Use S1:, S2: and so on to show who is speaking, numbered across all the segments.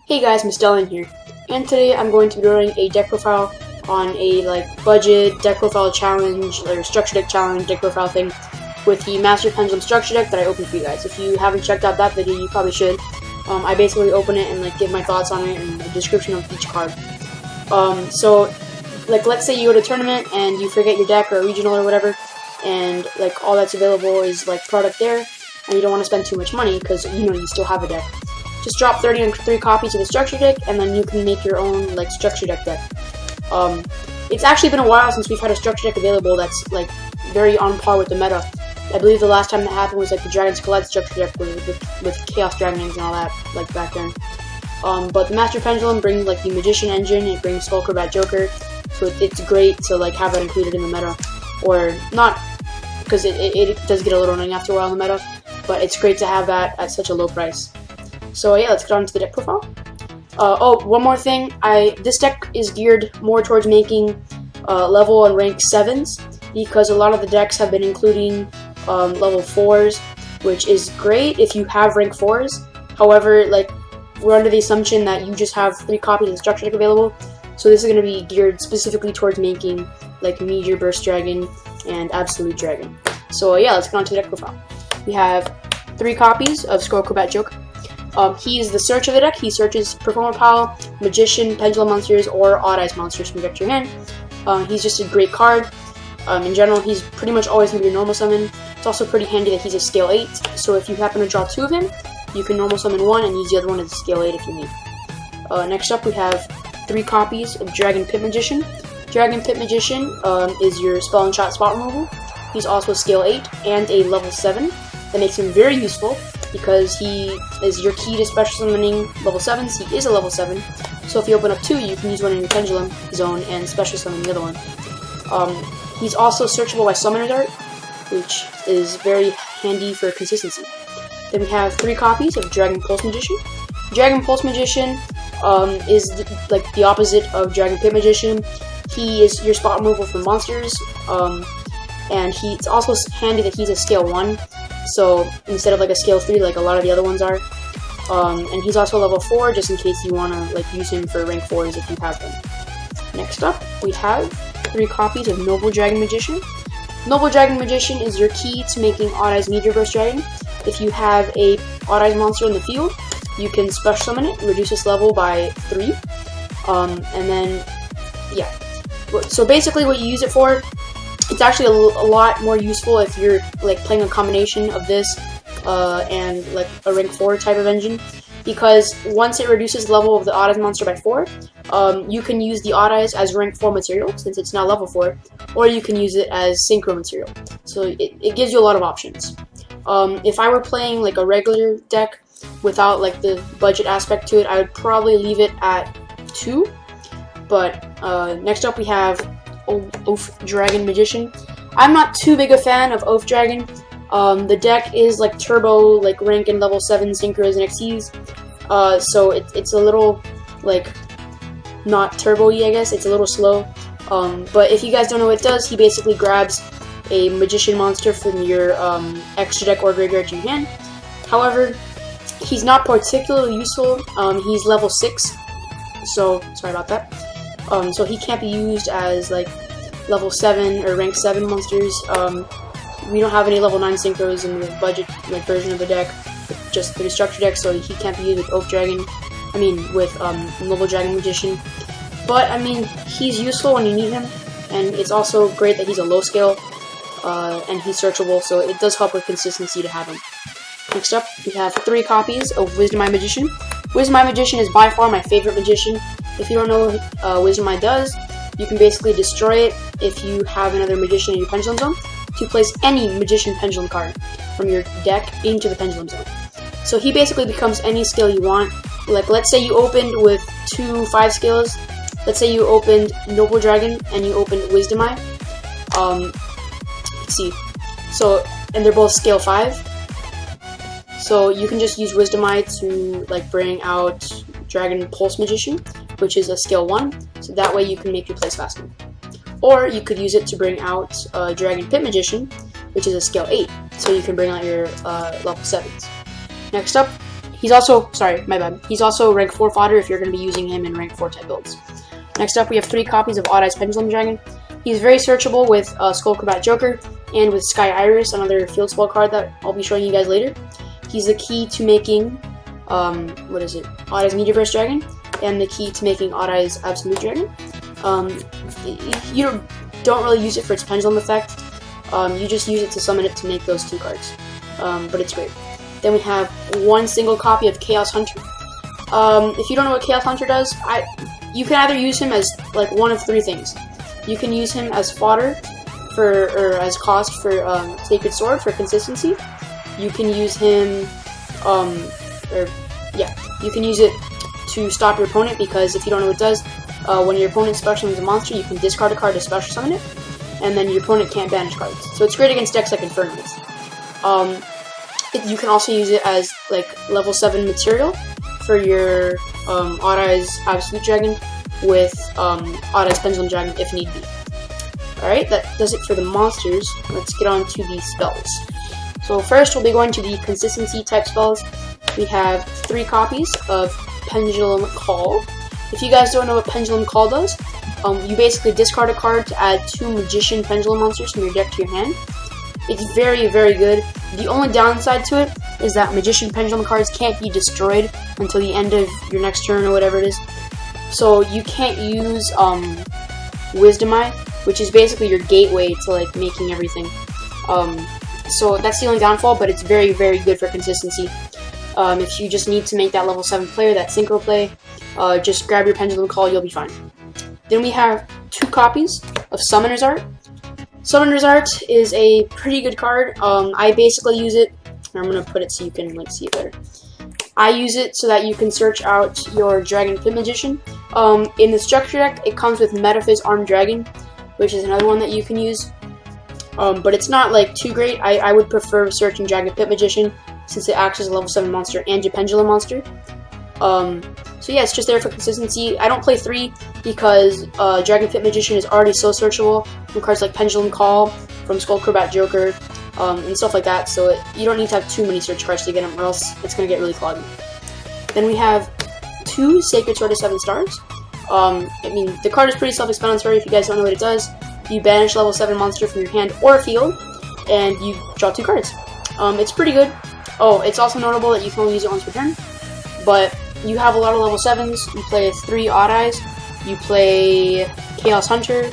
S1: Hey guys, Mystellianne here, and today I'm going to be doing a deck profile on a budget deck profile challenge, or structure deck challenge deck profile thing with the Master Pendulum structure deck that I opened for you guys. If you haven't checked out that video, you probably should. I basically open it and give my thoughts on it and the description of each card. So let's say you go to a tournament and you forget your deck or a regional or whatever, and all that's available is product there, and you don't want to spend too much money because you still have a deck. Just drop 33 copies of the structure deck, and then you can make your own structure deck deck. It's actually been a while since we've had a structure deck available that's very on par with the meta. I believe the last time that happened was the Dragons Collide structure deck with Chaos Dragons and all that back then. But the Master Pendulum brings the Magician engine. It brings Skullcrobat Joker, so it's great to have that included in the meta, or not, because it does get a little annoying after a while in the meta. But it's great to have that at such a low price. So yeah, let's get on to the deck profile. Oh, one more thing. This deck is geared more towards making level and rank 7s, because a lot of the decks have been including level 4s, which is great if you have rank 4s. However, we're under the assumption that you just have 3 copies of the structure deck available, so this is going to be geared specifically towards making Meteor Burst Dragon and Absolute Dragon. So yeah, let's get on to the deck profile. We have 3 copies of Skullcrobat Joker. He is the search of the deck. He searches Performer Pile, Magician, Pendulum monsters, or Odd Eyes monsters from your deck to your hand. He's just a great card. In general, he's pretty much always going to be a normal summon. It's also pretty handy that he's a scale 8, so if you happen to draw 2 of him, you can normal summon 1 and use the other one as a scale 8 if you need. Next up, we have 3 copies of Dragon Pit Magician. Dragon Pit Magician is your spell and shot spot removal. He's also a scale 8 and a level 7. That makes him very useful, because he is your key to special summoning level 7s. He is a level 7, so if you open up 2, you can use one in your Pendulum zone and special summon the other one. He's also searchable by Summoner's Art, which is very handy for consistency. Then we have 3 copies of Dragon Pulse Magician. Dragon Pulse Magician is the opposite of Dragon Pit Magician. He is your spot removal for monsters, and it's also handy that he's a scale 1. So instead of a scale 3 like a lot of the other ones are. And he's also level 4, just in case you want to use him for rank 4s if you have them. Next up, we have 3 copies of Noble Dragon Magician. Noble Dragon Magician is your key to making Odd Eyes Meteor Burst Dragon. If you have a Odd Eyes monster in the field, you can special summon it, reduce its level by 3. And then, yeah. So basically what you use it for, it's actually a lot more useful if you're playing a combination of this and a rank 4 type of engine, because once it reduces the level of the Odd Eyes monster by 4, you can use the Odd Eyes as rank 4 material since it's not level 4, or you can use it as synchro material. So it gives you a lot of options. If I were playing a regular deck without the budget aspect to it, I would probably leave it at 2. But next up we have Oath Dragon Magician. I'm not too big a fan of Oath Dragon. The deck is turbo, rank and level 7 synchros and XCs. So it's a little not turbo-y, I guess. It's a little slow. But if you guys don't know what it does, he basically grabs a Magician monster from your extra deck or graveyard to your hand. However, he's not particularly useful. He's level 6, so sorry about that. So he can't be used as level 7 or rank 7 monsters. We don't have any level 9 synchros in the budget version of the deck, just the structure deck, so he can't be used with Oath Dragon. I mean with Noble Dragon Magician. But I mean, he's useful when you need him, and it's also great that he's a low scale and he's searchable, so it does help with consistency to have him. Next up, we have 3 copies of Wisdom Eye Magician. Wisdom Eye Magician is by far my favorite magician. If you don't know what Wisdom Eye does, you can basically destroy it if you have another Magician in your Pendulum zone to place any Magician Pendulum card from your deck into the Pendulum zone. So he basically becomes any skill you want. Let's say you opened with 2 5 skills. Let's say you opened Noble Dragon and you opened Wisdom Eye. Let's see. So, and they're both scale 5. So you can just use Wisdom Eye to bring out Dragon Pulse Magician, which is a scale 1, so that way you can make your plays faster. Or you could use it to bring out Dragon Pit Magician, which is a scale 8, so you can bring out your level 7s. Next up, He's also, sorry, my bad. He's also rank 4 fodder if you're going to be using him in rank 4 type builds. Next up, we have 3 copies of Odd Eyes Pendulum Dragon. He's very searchable with Skull Combat Joker and with Sky Iris, another field spell card that I'll be showing you guys later. He's the key to making, Odd Eyes Mediaverse Dragon, and the key to making Odd Eyes Absolute Dragon. You don't really use it for its pendulum effect. You just use it to summon it to make those 2 cards. But it's great. Then we have 1 single copy of Chaos Hunter. If you don't know what Chaos Hunter does, you can either use him as like one of 3 things. You can use him as fodder or as cost for Sacred Sword for consistency. You can use him, you can use it to stop your opponent, because if you don't know what it does, when your opponent special summons a monster, you can discard a card to special summon it, and then your opponent can't banish cards. So it's great against decks like Infernos. You can also use it as like level 7 material for your Odd Eyes Absolute Dragon with Odd Eyes Pendulum Dragon if need be. Alright, that does it for the monsters. Let's get on to the spells. So first we'll be going to the consistency type spells. We have 3 copies of Pendulum Call. If you guys don't know what Pendulum Call does, you basically discard a card to add 2 Magician Pendulum monsters from your deck to your hand. It's very, very good. The only downside to it is that Magician Pendulum cards can't be destroyed until the end of your next turn or whatever it is. So you can't use Wisdom Eye, which is basically your gateway to like making everything. So that's the only downfall, but it's very, very good for consistency. If you just need to make that level 7 player, that synchro play, just grab your Pendulum Call, you'll be fine. Then we have 2 copies of Summoner's Art. Summoner's Art is a pretty good card. I basically use it, I'm going to put it so you can like see it better. I use it so that you can search out your Dragon Pit Magician. In the structure deck, it comes with Metaphys Armed Dragon, which is another one that you can use. But it's not like too great. I would prefer searching Dragon Pit Magician, since it acts as a level 7 monster and a Pendulum monster. So yeah, it's just there for consistency. I don't play 3 because Dragon Pit Magician is already so searchable from cards like Pendulum Call, from Skull Combat Joker, and stuff like that. So you don't need to have too many search cards to get them, or else it's going to get really cloggy. Then we have 2 Sacred Sword of 7 Stars. I mean, the card is pretty self-explanatory. If you guys don't know what it does, you banish level 7 monster from your hand or field, and you draw 2 cards. It's pretty good. Oh, it's also notable that you can only use it once per turn, but you have a lot of level 7s. You play 3 Odd Eyes, you play Chaos Hunter,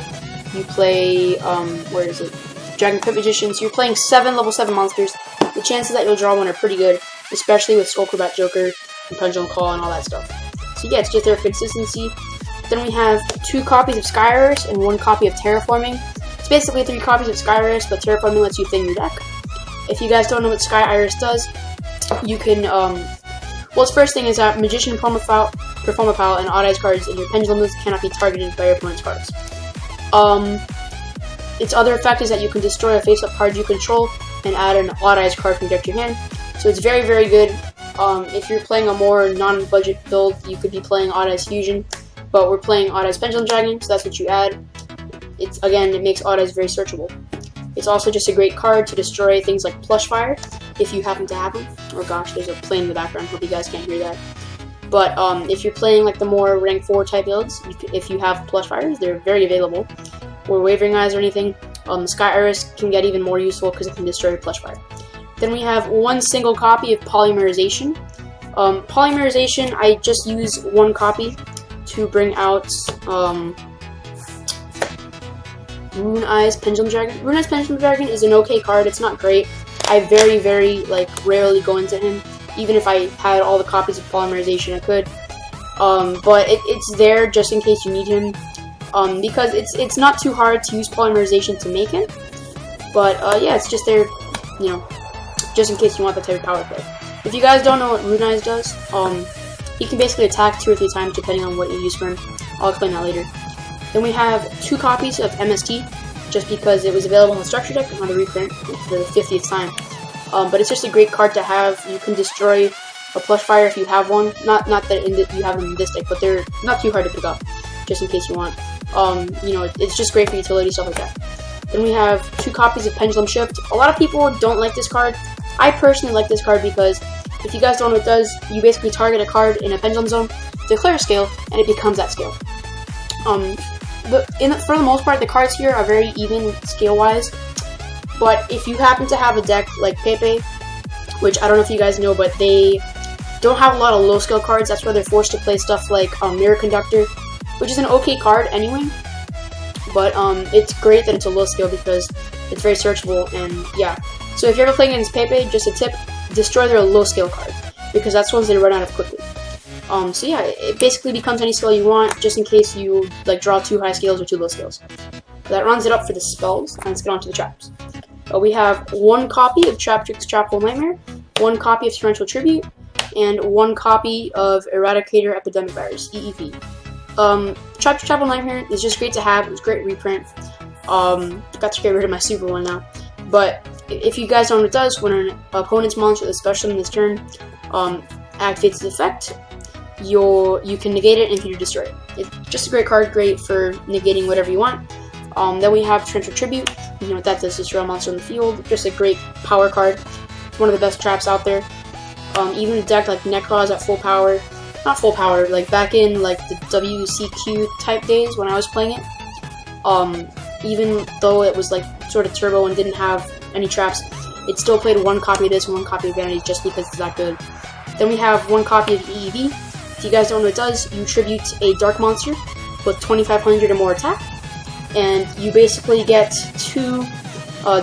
S1: you play, Dragon Pit Magician, so you're playing 7 level 7 monsters. The chances that you'll draw one are pretty good, especially with Skull Combat Joker and Pendulum Call and all that stuff. So yeah, it's just there for consistency. Then we have 2 copies of Sky Iris and 1 copy of Terraforming. It's basically 3 copies of Sky Iris, but Terraforming lets you thin your deck. If you guys don't know what Sky Iris does, you can, well, its first thing is that Magician, Performapal, and Odd Eyes cards in your Pendulum list cannot be targeted by your opponent's cards. Its other effect is that you can destroy a face-up card you control and add an Odd Eyes card from your deck to your hand. So it's very, very good. If you're playing a more non-budget build, you could be playing Odd Eyes Fusion, but we're playing Odd Eyes Pendulum Dragon, so that's what you add. It makes Odd Eyes very searchable. It's also just a great card to destroy things like Plush Fire, if you happen to have them. Oh gosh, there's a plane in the background, hope you guys can't hear that. But if you're playing like the more rank 4 type builds, if you have Plush Fires, they're very available. Or Wavering Eyes or anything, Sky Iris can get even more useful because it can destroy Plush Fire. Then we have 1 single copy of Polymerization. Polymerization, I just use 1 copy to bring out Rune Eyes Pendulum Dragon. Rune Eyes Pendulum Dragon is an okay card. It's not great. I very, very rarely go into him. Even if I had all the copies of Polymerization, I could. But it's there just in case you need him. Because it's not too hard to use Polymerization to make him. But yeah, it's just there, you know, just in case you want that type of power play. If you guys don't know what Rune Eyes does, he can basically attack 2 or 3 times depending on what you use for him. I'll explain that later. Then we have 2 copies of MST, just because it was available in the structure deck on the reprint for the 50th time. But it's just a great card to have. You can destroy a Plush Fire if you have one. Not that you have them in this deck, but they're not too hard to pick up, just in case you want. You know, it's just great for utility, stuff like that. Then we have 2 copies of Pendulum Shift. A lot of people don't like this card. I personally like this card because If you guys don't know what it does, you basically target a card in a Pendulum zone, declare a scale, and it becomes that scale. For the most part, the cards here are very even scale-wise, but if you happen to have a deck like Pepe, which I don't know if you guys know, but they don't have a lot of low-scale cards, that's why they're forced to play stuff like Mirror Conductor, which is an okay card anyway, but it's great that it's a low scale because it's very searchable, and yeah. So if you're ever playing against Pepe, just a tip, destroy their low scale cards, because that's ones they run out of quickly. So yeah, it basically becomes any scale you want, just in case you like draw 2 high scales or 2 low scales. That runs it up for the spells, and let's get on to the traps. We have 1 copy of Trap Tricks Trap Hole Nightmare, 1 copy of Torrential Tribute, and 1 copy of Eradicator Epidemic Virus, EEV. Trap Tricks Trap Hole Nightmare is just great to have, it's a great reprint. Got to get rid of my super one now. But if you guys don't know what it does, when an opponent's monster that's special in this turn activates its effect, you can negate it and you can destroy it. It's just a great card, great for negating whatever you want. Then we have Torrential Tribute. You know what that does, destroy a monster on the field. Just a great power card. It's one of the best traps out there. Even a deck like Necroz at full power, not full power, like back in like the WCQ type days when I was playing it, even though it was like sort of turbo and didn't have any traps, it still played 1 copy of this and 1 copy of Vanity just because it's that good. Then we have 1 copy of EEV. If you guys don't know what it does, you tribute a dark monster with 2500 or more attack, and you basically get to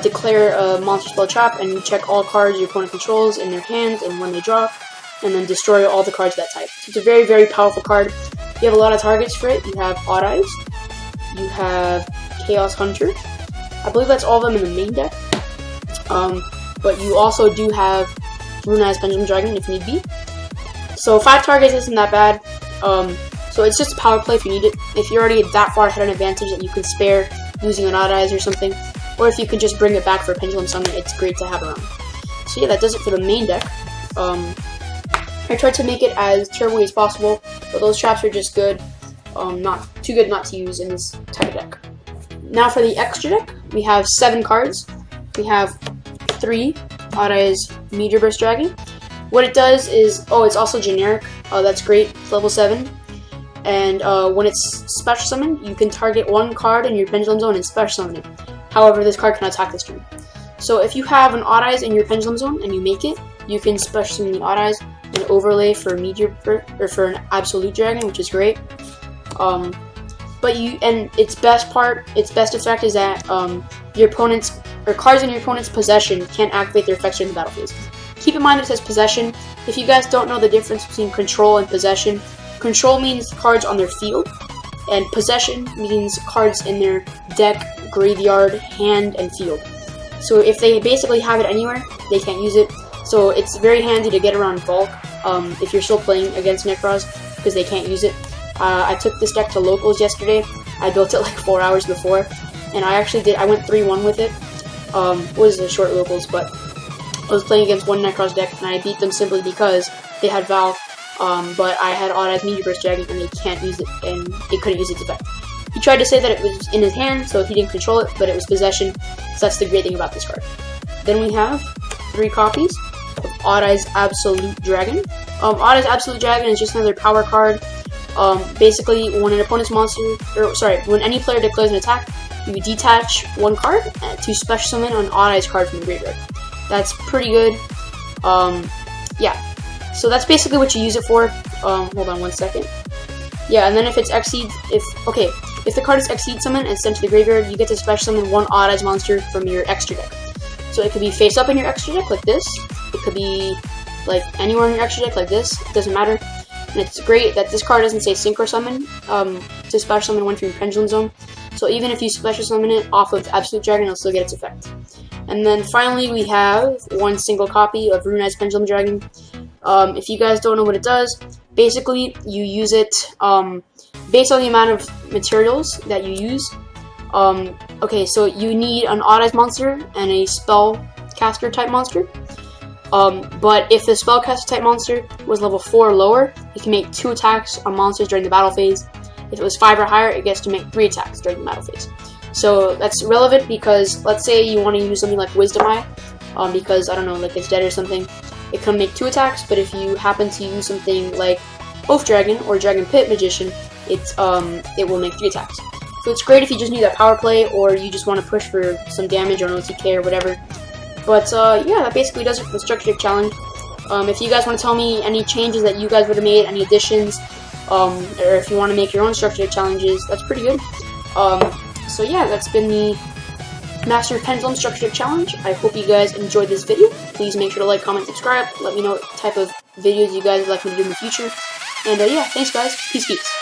S1: declare a monster spell trap, and you check all cards your opponent controls in their hands and when they draw, and then destroy all the cards of that type. So it's a very, very powerful card. You have a lot of targets for it. You have Odd Eyes, you have Chaos Hunter. I believe that's all of them in the main deck. But you also do have Runized Pendulum Dragon if need be. So 5 targets isn't that bad. So it's just a power play if you need it. If you're already that far ahead an advantage that you can spare using an Odd Eyes or something, or if you can just bring it back for Pendulum Summon, it's great to have around. So yeah, that does it for the main deck. I tried to make it as turbo as possible, but those traps are just good. Not too good not to use in this type of deck. Now for the extra deck, we have 7 cards. We have 3 Odd Eyes Meteor Burst Dragon. What it does is, it's also generic. That's great. It's level 7. And when it's special summoned, you can target 1 card in your Pendulum Zone and special summon it. However, this card cannot attack this turn. So if you have an Odd Eyes in your Pendulum Zone and you make it, you can special summon the Odd Eyes and overlay for for an Absolute Dragon, which is great. Its best effect is that your opponent's cards in your opponent's possession can't activate their effects during the battle phase. Keep in mind it says possession. If you guys don't know the difference between control and possession, control means cards on their field, and possession means cards in their deck, graveyard, hand, and field. So if they basically have it anywhere, they can't use it. So it's very handy to get around bulk if you're still playing against Necroz, because they can't use it. I took this deck to locals yesterday. I built it like 4 hours before, and I went 3-1 with it. It was a short locals, but I was playing against one Necroz deck, and I beat them simply because they had Valve, but I had Odd Eyes Meteor Burst Dragon, and they can't use it, and they couldn't use its effect. He tried to say that it was in his hand, so he didn't control it, but it was possession, so that's the great thing about this card. Then we have 3 copies of Odd Eyes Absolute Dragon. Odd Eyes Absolute Dragon is just another power card. Basically, when an opponent's when any player declares an attack, you detach 1 card to special summon an Odd Eyes card from the graveyard. That's pretty good. Yeah. So that's basically what you use it for. Hold on 1 second. Yeah, and then if it's if the card is Exceed Summon and sent to the graveyard, you get to special summon 1 Odd Eyes monster from your extra deck. So it could be face up in your extra deck like this. It could be like anywhere in your extra deck like this. It doesn't matter. And it's great that this card doesn't say Synchro Summon to special summon 1 from your Pendulum Zone. So even if you special summon it off of Absolute Dragon, it'll still get its effect. And then finally we have 1 single copy of Runized Pendulum Dragon. If you guys don't know what it does, basically you use it based on the amount of materials that you use. So you need an Odd Eyes monster and a Spellcaster type monster. But if the Spellcaster type monster was level 4 or lower, it can make 2 attacks on monsters during the battle phase. If it was 5 or higher, it gets to make 3 attacks during the battle phase. So that's relevant because let's say you want to use something like Wisdom Eye, because I don't know, like it's dead or something. it can make 2 attacks, but if you happen to use something like Oath Dragon or Dragon Pit Magician, it will make 3 attacks. So it's great if you just need that power play, or you just want to push for some damage on OTK or whatever. But yeah, that basically does it for the Structure Deck Challenge. If you guys want to tell me any changes that you guys would have made, any additions, or if you want to make your own Structure Deck challenges, that's pretty good. So yeah, that's been the Master Pendulum Structure Deck Challenge. I hope you guys enjoyed this video. Please make sure to like, comment, subscribe. Let me know what type of videos you guys would like me to do in the future. And yeah, thanks guys. Peace.